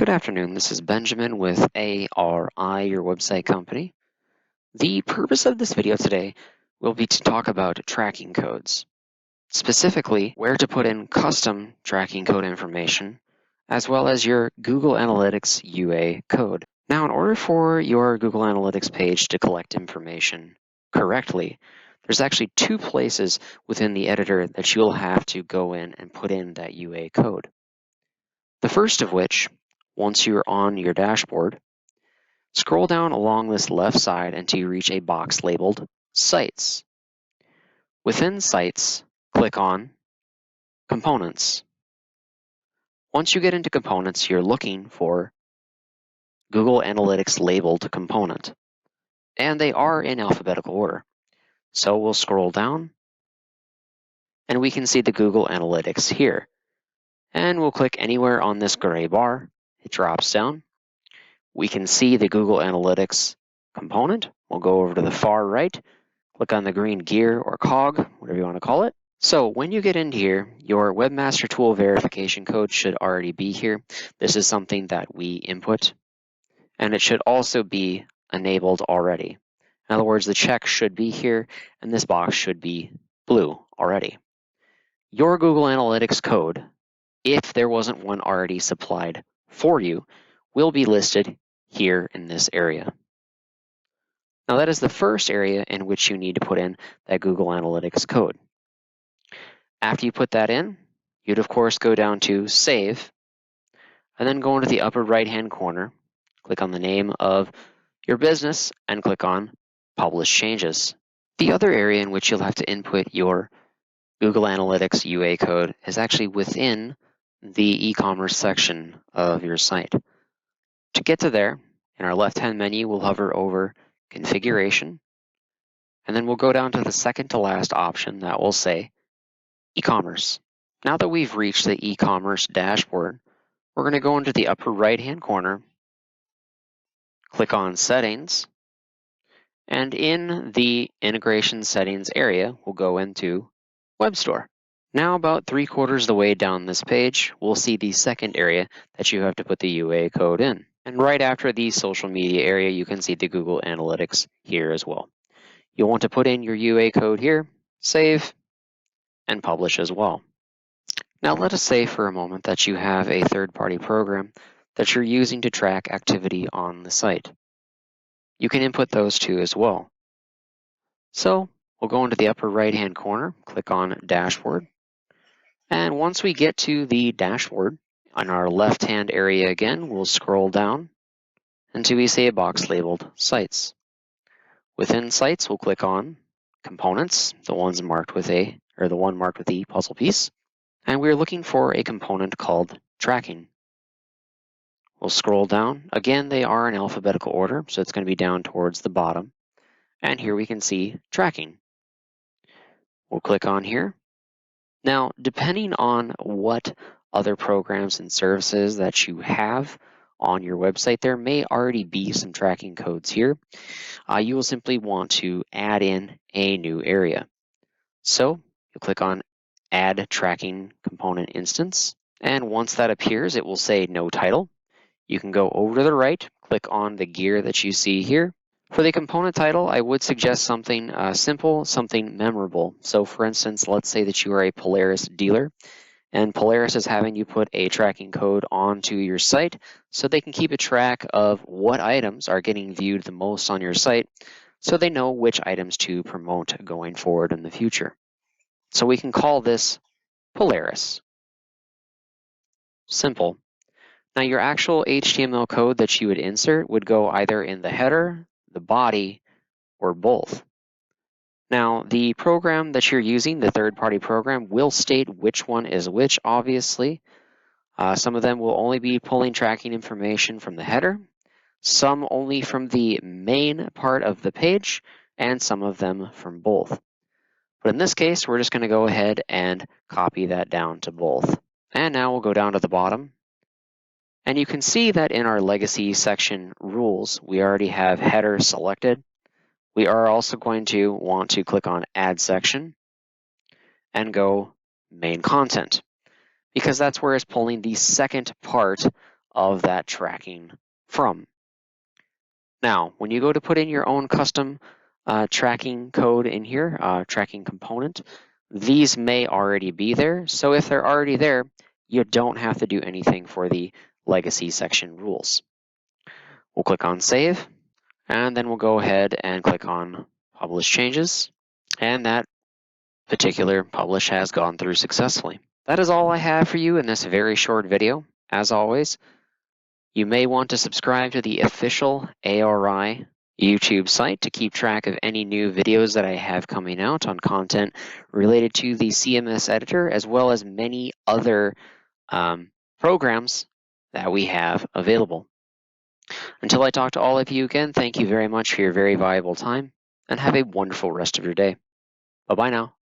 Good afternoon, this is Benjamin with ARI, your website company. The purpose of this video today will be to talk about tracking codes, specifically where to put in custom tracking code information, as well as your Google Analytics UA code. Now, in order for your Google Analytics page to collect information correctly, there's actually two places within the editor that you'll have to go in and put in that UA code. The first of which, once you're on your dashboard, scroll down along this left side until you reach a box labeled Sites. Within Sites, click on Components. Once you get into Components, you're looking for Google Analytics labeled component, and they are in alphabetical order. So we'll scroll down, and we can see the Google Analytics here. And we'll click anywhere on this gray bar. It drops down. We can see the Google Analytics component. We'll go over to the far right, click on the green gear or cog, whatever you want to call it. So when you get in here, your Webmaster Tool verification code should already be here. This is something that we input, and it should also be enabled already. In other words, the check should be here, and this box should be blue already. Your Google Analytics code, if there wasn't one already supplied for you, will be listed here in this area. Now that is the first area in which you need to put in that Google Analytics code. After you put that in, you'd of course go down to Save, and then go into the upper right-hand corner, click on the name of your business, and click on Publish Changes. The other area in which you'll have to input your Google Analytics UA code is actually within the e-commerce section of your site. To get to there, in our left-hand menu, we'll hover over Configuration, and then we'll go down to the second to last option that will say E-commerce. Now that we've reached the e-commerce dashboard, we're going to go into the upper right-hand corner, click on Settings, and in the Integration Settings area, we'll go into Web Store. Now about 3/4 of the way down this page, we'll see the second area that you have to put the UA code in. And right after the social media area, you can see the Google Analytics here as well. You'll want to put in your UA code here, save, and publish as well. Now let us say for a moment that you have a third-party program that you're using to track activity on the site. You can input those two as well. So we'll go into the upper right-hand corner, click on Dashboard, and once we get to the dashboard, on our left-hand area again, we'll scroll down until we see a box labeled Sites. Within Sites, we'll click on Components, the one marked with the puzzle piece, and we're looking for a component called Tracking. We'll scroll down. Again, they are in alphabetical order, so it's going to be down towards the bottom. And here we can see Tracking. We'll click on here. Now, depending on what other programs and services that you have on your website, there may already be some tracking codes here. You will simply want to add in a new area. So you'll click on Add Tracking Component Instance, and once that appears, it will say No Title. You can go over to the right, click on the gear that you see here. For the component title, I would suggest something simple, something memorable. So for instance, let's say that you are a Polaris dealer, and Polaris is having you put a tracking code onto your site so they can keep a track of what items are getting viewed the most on your site so they know which items to promote going forward in the future. So we can call this Polaris. Simple. Now your actual HTML code that you would insert would go either in the header, the body, or both. Now, the program that you're using, the third-party program, will state which one is which, obviously. Some of them will only be pulling tracking information from the header, some only from the main part of the page, and some of them from both. But in this case, we're just going to go ahead and copy that down to both. And now we'll go down to the bottom. And you can see that in our legacy section rules, we already have header selected. We are also going to want to click on Add Section and go Main Content, because that's where it's pulling the second part of that tracking from. Now, when you go to put in your own custom tracking code in here, tracking component, these may already be there. So if they're already there, you don't have to do anything for the legacy section rules. We'll click on save, and then we'll go ahead and click on publish changes, and that particular publish has gone through successfully. That is all I have for you in this very short video. As always, you may want to subscribe to the official ARI YouTube site to keep track of any new videos that I have coming out on content related to the CMS editor, as well as many other programs that we have available. Until I talk to all of you again, thank you very much for your very valuable time, and have a wonderful rest of your day. Bye-bye now.